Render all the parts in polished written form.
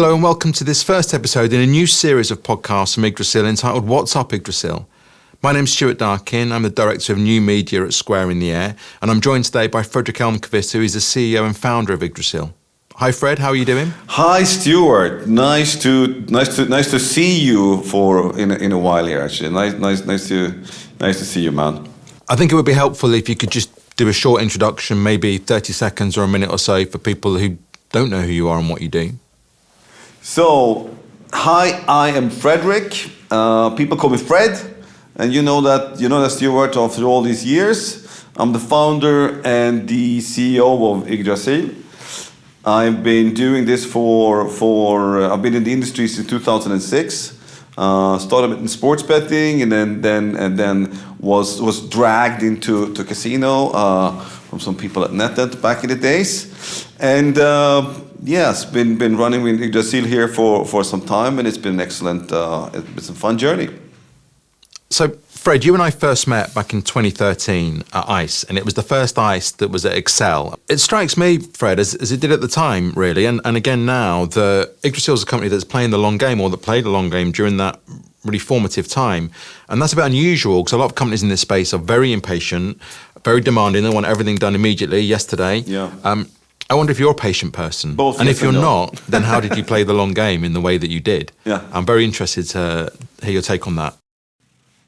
Hello and welcome to this first episode in a new series of podcasts from Yggdrasil entitled What's Up Yggdrasil? My name's Stuart Darkin, I'm the Director of New Media at Square in the Air, and I'm joined today by Fredrik Elmquist, who is the CEO and founder of Yggdrasil. Hi Fred, how are you doing? Hi Stuart, nice to see you in a while here actually. Nice to see you, man. I think it would be helpful if you could just do a short introduction, maybe 30 seconds or a minute or so for people who don't know who you are and what you do. So, hi, I am Fredrik. People call me Fred, and you know that Stuart after all these years. I'm the founder and the CEO of Yggdrasil. I've been doing this I've been in the industry since 2006. Started in sports betting and then was dragged into casino from some people at NetEnt back in the days, and yes, been running with Yggdrasil here for some time, and it's been an excellent, it's a fun journey. So, Fred, you and I first met back in 2013 at ICE, and it was the first ICE that was at Excel. It strikes me, Fred, as it did at the time, really, and again now, Yggdrasil is a company that's playing the long game, or that played the long game during that really formative time. And that's a bit unusual, because a lot of companies in this space are very impatient, very demanding, they want everything done immediately, yesterday. Yeah. I wonder if you're a patient person. Both, and yes if you're and no. not, then how did you play the long game in the way that you did? Yeah. I'm very interested to hear your take on that.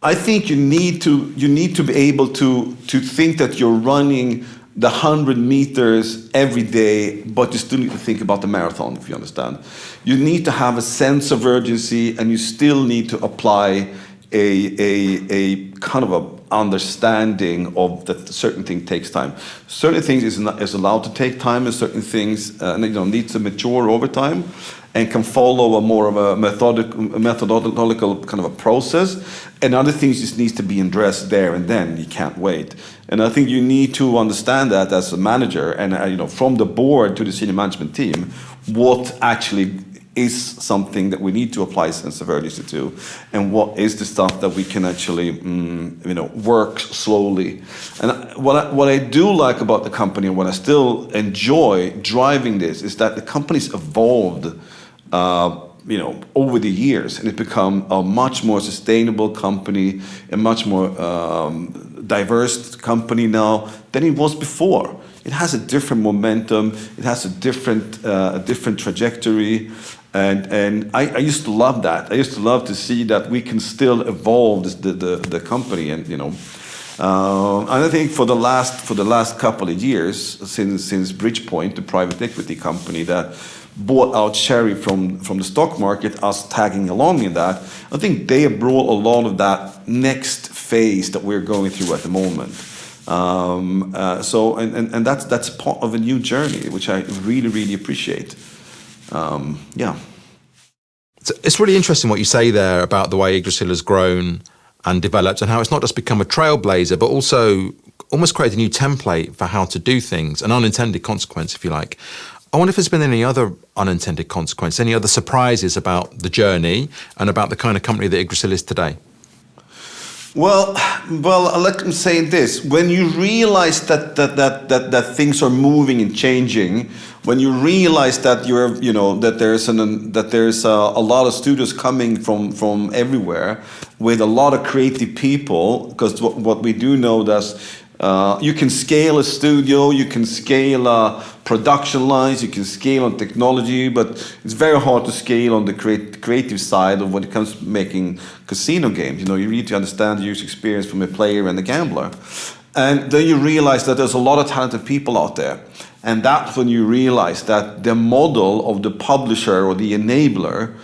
I think you need to be able to think that you're running the 100 meters every day, but you still need to think about the marathon, if you understand. You need to have a sense of urgency, and you still need to apply a kind of a understanding of that certain thing takes time. Certain things is allowed to take time, and certain things need to mature over time and can follow a more of a methodological kind of a process. And other things just needs to be addressed there and then. You can't wait. And I think you need to understand that as a manager, and from the board to the senior management team, what actually is something that we need to apply sense of urgency to, and what is the stuff that we can actually work slowly. And what I do like about the company, and what I still enjoy driving this, is that the company's evolved over the years, and it's become a much more sustainable company, a much more diverse company now than it was before. It has a different momentum. It has a different trajectory, and I used to love that. I used to love to see that we can still evolve the company, and I think for the last couple of years, since Bridgepoint, the private equity company that bought out Cherry from the stock market, us tagging along in that, I think they have brought a lot of that next phase that we're going through at the moment. So that's part of a new journey, which I really appreciate. Yeah. It's really interesting what you say there about the way Yggdrasil has grown and developed, and how it's not just become a trailblazer, but also almost created a new template for how to do things, an unintended consequence, if you like. I wonder if there's been any other unintended consequence, any other surprises about the journey and about the kind of company that Yggdrasil is today? Well, let me say this: when you realize that things are moving and changing, when you realize that that there's a lot of studios coming from everywhere with a lot of creative people, because what we do know that you can scale a studio, you can scale production lines, you can scale on technology, but it's very hard to scale on the creative side of when it comes to making casino games. You need to understand the user experience from a player and a gambler. And then you realize that there's a lot of talented people out there. And that's when you realize that the model of the publisher or the enabler,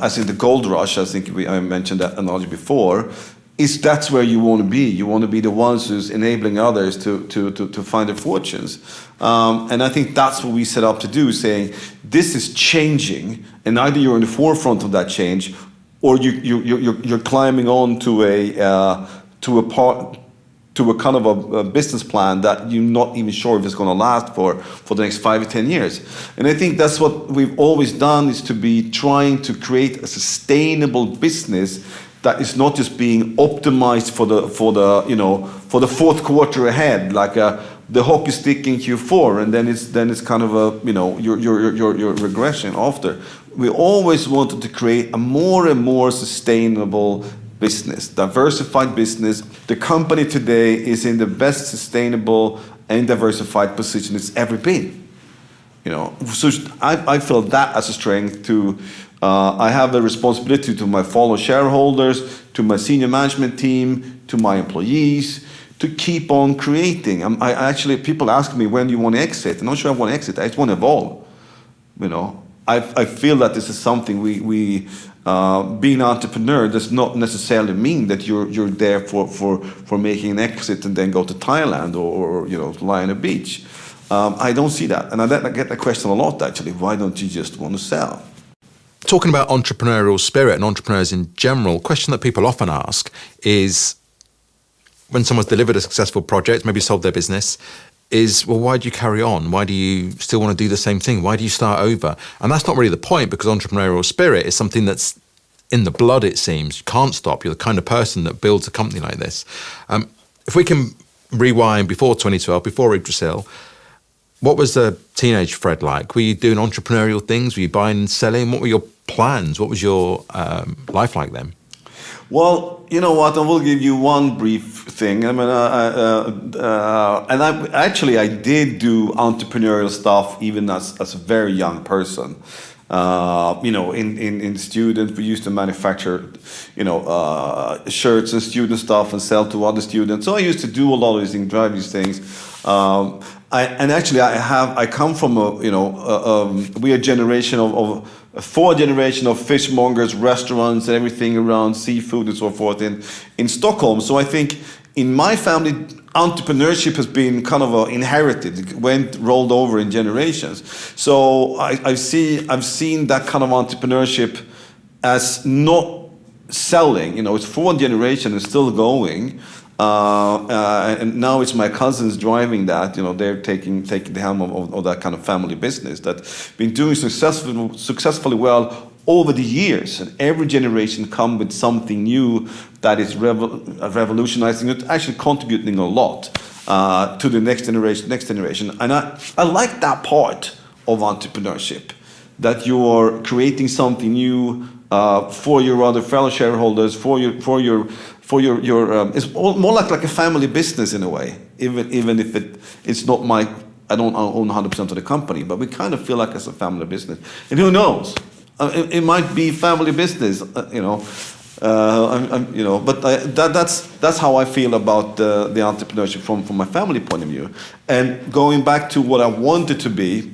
as in the gold rush, I think I mentioned that analogy before, that's where you want to be. You want to be the ones who's enabling others to find their fortunes. And I think that's what we set up to do, saying this is changing, and either you're in the forefront of that change, or you're climbing on to a kind of a business plan that you're not even sure if it's going to last for the next 5 or 10 years. And I think that's what we've always done, is to be trying to create a sustainable business that is not just being optimized for the fourth quarter ahead, like the hockey stick in Q4, and then it's kind of your regression after. we always wanted to create a more and more sustainable business, diversified business. The company today is in the best sustainable and diversified position it's ever been. So I feel that as a strength to. I have a responsibility to my fellow shareholders, to my senior management team, to my employees, to keep on creating. I actually, people ask me, when do you want to exit? I'm not sure I want to exit. I just want to evolve. I feel that this is something we being an entrepreneur does not necessarily mean that you're there for making an exit and then go to Thailand or lie on a beach. I don't see that, and I get that question a lot actually. Why don't you just want to sell? Talking about entrepreneurial spirit and entrepreneurs in general, a question that people often ask is, when someone's delivered a successful project, maybe sold their business, is, well, why do you carry on? Why do you still want to do the same thing? Why do you start over? And that's not really the point, because entrepreneurial spirit is something that's in the blood, it seems. You can't stop. You're the kind of person that builds a company like this. If we can rewind before 2012, before Yggdrasil, what was the teenage Fred like? Were you doing entrepreneurial things? Were you buying and selling? What were your plans? What was your life like then? Well, you know what? I will give you one brief thing. I mean, I did do entrepreneurial stuff even as a very young person. In student, we used to manufacture, shirts and student stuff and sell to other students. So I used to do a lot of these things, drive these things. I come from we a generation of four generation of fishmongers, restaurants, and everything around seafood and so forth in Stockholm. So I think in my family, entrepreneurship has been kind of inherited. It rolled over in generations. So I've seen that kind of entrepreneurship as not selling. It's fourth generation and still going. And now it's my cousins driving that. They're taking the helm of that kind of family business that's been doing successfully well over the years. And every generation come with something new that is revolutionizing it, actually contributing a lot to the next generation. And I like that part of entrepreneurship, that you are creating something new for your other fellow shareholders, for your it's more like a family business in a way, even if it's not I don't own 100% of the company, but we kind of feel like it's a family business. And who knows? It might be family business, But that's how I feel about the entrepreneurship from my family point of view. And going back to what I wanted to be,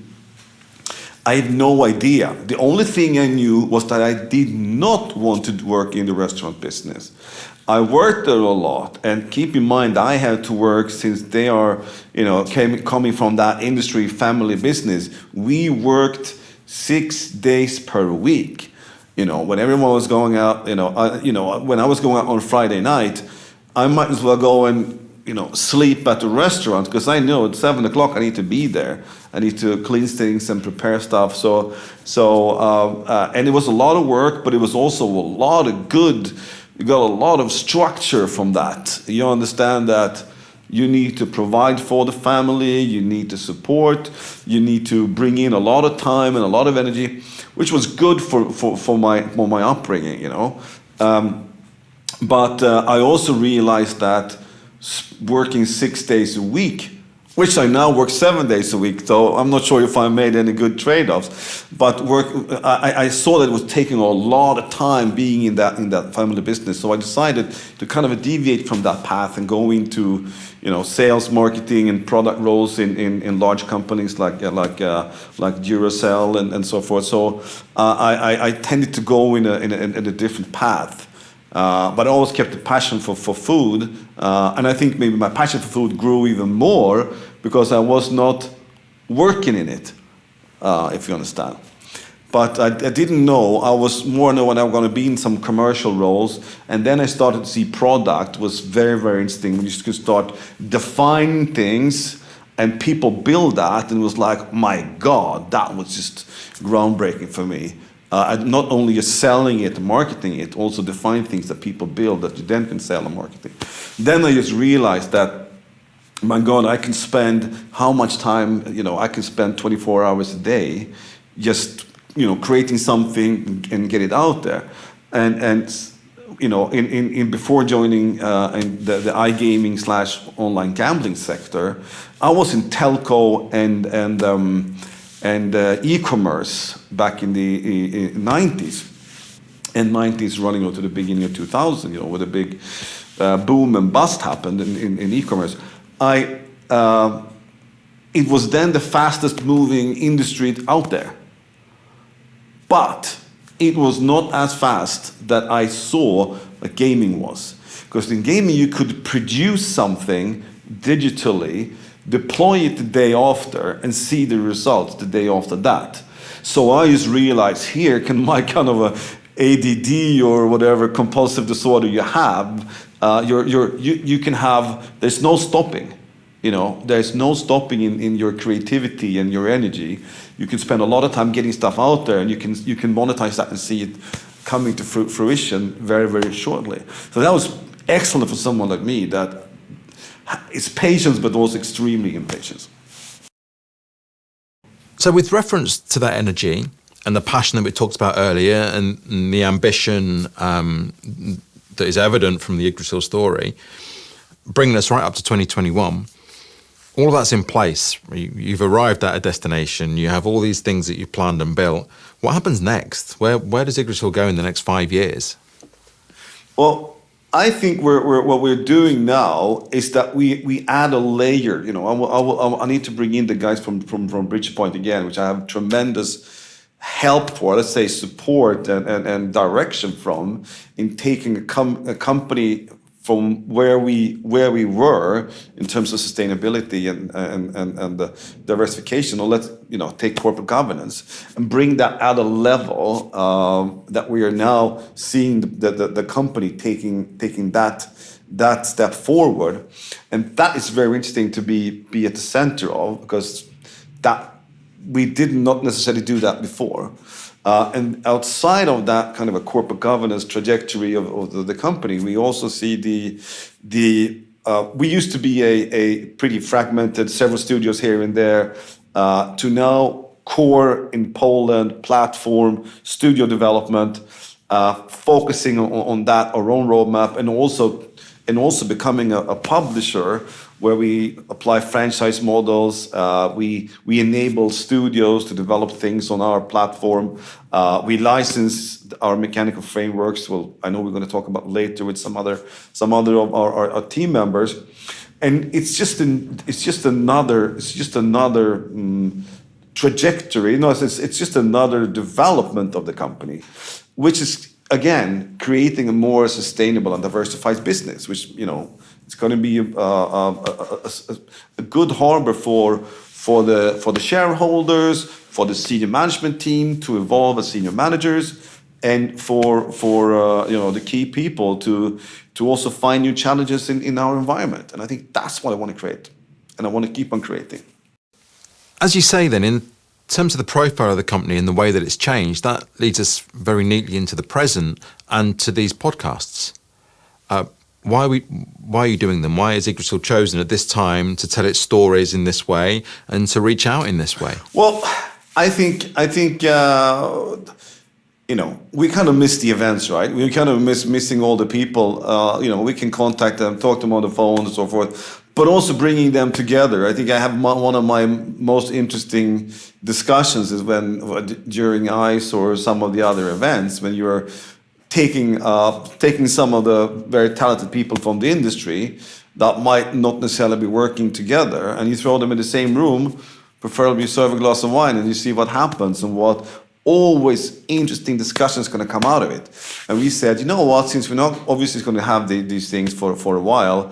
I had no idea. The only thing I knew was that I did not want to work in the restaurant business. I worked there a lot, and keep in mind I had to work, since they are, coming from that industry, family business. We worked 6 days per week. When everyone was going out, when I was going out on Friday night, I might as well go and sleep at the restaurant, because I know at 7 o'clock I need to be there. I need to clean things and prepare stuff. And it was a lot of work, but it was also a lot of good. You got a lot of structure from that. You understand that you need to provide for the family, you need to support, you need to bring in a lot of time and a lot of energy, which was good for my upbringing, But I also realized that working 6 days a week, which I now work 7 days a week, so I'm not sure if I made any good trade-offs. But I saw that it was taking a lot of time being in that family business. So I decided to kind of deviate from that path and go into sales, marketing, and product roles in large companies like Duracell and so forth. So I tended to go in a different path. But I always kept a passion for food, and I think maybe my passion for food grew even more because I was not working in it, if you understand. But I didn't know. I was more knowing I was going to be in some commercial roles, and then I started to see product was very, very interesting. You could start defining things, and people build that, and it was like, my God, that was just groundbreaking for me. Not only just selling it, marketing it, also define things that people build that you then can sell and marketing. Then I just realized that, my God, I can spend how much time, I can spend 24 hours a day just creating something and get it out there. And in before joining in the iGaming / online gambling sector, I was in telco and e-commerce back in the 90s. And 90s running on to the beginning of 2000, where the big boom and bust happened in e-commerce. It was then the fastest moving industry out there. But it was not as fast that I saw like gaming was. Because in gaming you could produce something digitally, deploy it the day after, and see the results the day after that. So I just realized here can my kind of a ADD or whatever compulsive disorder you have, you can have, there's no stopping. There's no stopping in your creativity and your energy. You can spend a lot of time getting stuff out there, and you can monetize that and see it coming to fruition very, very shortly. So that was excellent for someone like me that is patient but also extremely impatient. So with reference to that energy and the passion that we talked about earlier and the ambition that is evident from the Yggdrasil story, bringing us right up to 2021, all of that's in place. You've arrived at a destination. You have all these things that you've planned and built. What happens next? Where does Yggdrasil go in the next 5 years? Well, I think what we're doing now is that we add a layer. I need to bring in the guys from Bridgepoint again, which I have tremendous help for, let's say support and direction from, in taking a company from where we were in terms of sustainability and the diversification, or let's take corporate governance and bring that at a level that we are now seeing the company taking that step forward, and that is very interesting to be at the center of, because that we did not necessarily do that before. And outside of that kind of a corporate governance trajectory of the company, we also see we used to be a pretty fragmented, several studios here and there, to now core in Poland, platform, studio development, focusing on that, our own roadmap, and also becoming a publisher where we apply franchise models. We enable studios to develop things on our platform. We license our mechanical frameworks. Well, I know we're going to talk about later with some other of our team members, and it's just another trajectory. It's just another development of the company, which is again creating a more sustainable and diversified business, which it's going to be a good harbor for the shareholders, for the senior management team to evolve as senior managers, and for the key people to also find new challenges in our environment. And I think that's what I want to create, and I want to keep on creating. As you say, then, in terms of the profile of the company and the way that it's changed, that leads us very neatly into the present and to these podcasts. Why are you doing them? Why is Yggdrasil chosen at this time to tell its stories in this way and to reach out in this way? Well, I think we kind of miss the events, right? We kind of missing all the people. We can contact them, talk to them on the phone and so forth, but also bringing them together. I think I have one of my most interesting discussions is when during ICE or some of the other events, when you're taking some of the very talented people from the industry that might not necessarily be working together, and you throw them in the same room, preferably serve a glass of wine, and you see what happens and what always interesting discussions going to come out of it. And we said, you know what, since we're not obviously going to have these things for a while,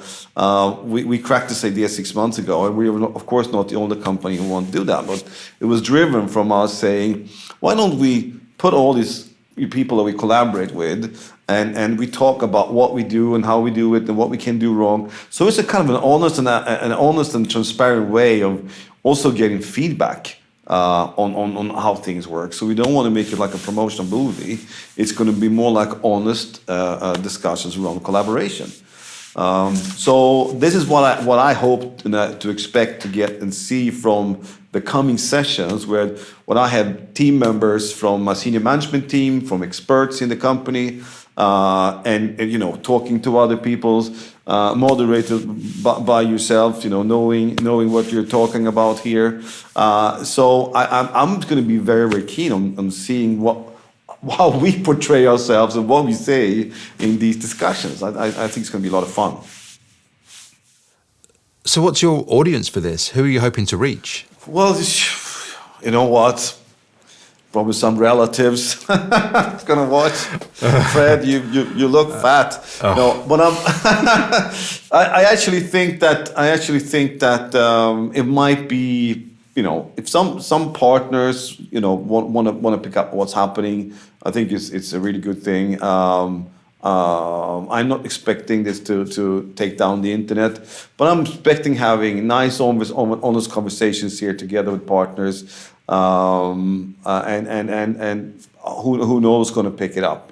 we cracked this idea 6 months ago, and we were of course not the only company who want to do that, but it was driven from us saying, why don't we put all these people that we collaborate with, and we talk about what we do and how we do it and what we can do wrong. So it's a kind of an honest and transparent way of also getting feedback on how things work. So we don't want to make it like a promotional movie. It's going to be more like honest discussions around collaboration. So this is what I hope to expect to get and see from the coming sessions, when I have team members from my senior management team, from experts in the company, and talking to other people, moderated by yourself, knowing what you're talking about here. So I'm going to be very, very keen on seeing how we portray ourselves and what we say in these discussions. I think it's going to be a lot of fun. So what's your audience for this? Who are you hoping to reach? Well, you know what? Probably some relatives gonna watch. Fred, you look fat. Oh. No, but I actually think that it might be, if some partners want to pick up what's happening, I think it's a really good thing. I'm not expecting this to take down the internet, but I'm expecting having nice, honest conversations here together with partners, and who knows going to pick it up,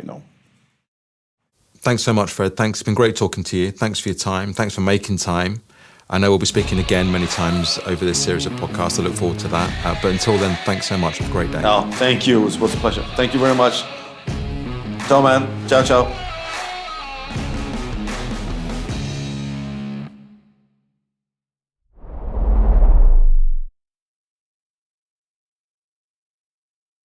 Thanks so much, Fred. Thanks. It's been great talking to you. Thanks for your time. Thanks for making time. I know we'll be speaking again many times over this series of podcasts. I look forward to that. But until then, thanks so much. Have a great day. Oh, thank you. It was a pleasure. Thank you very much. Ciao, man. Ciao, ciao.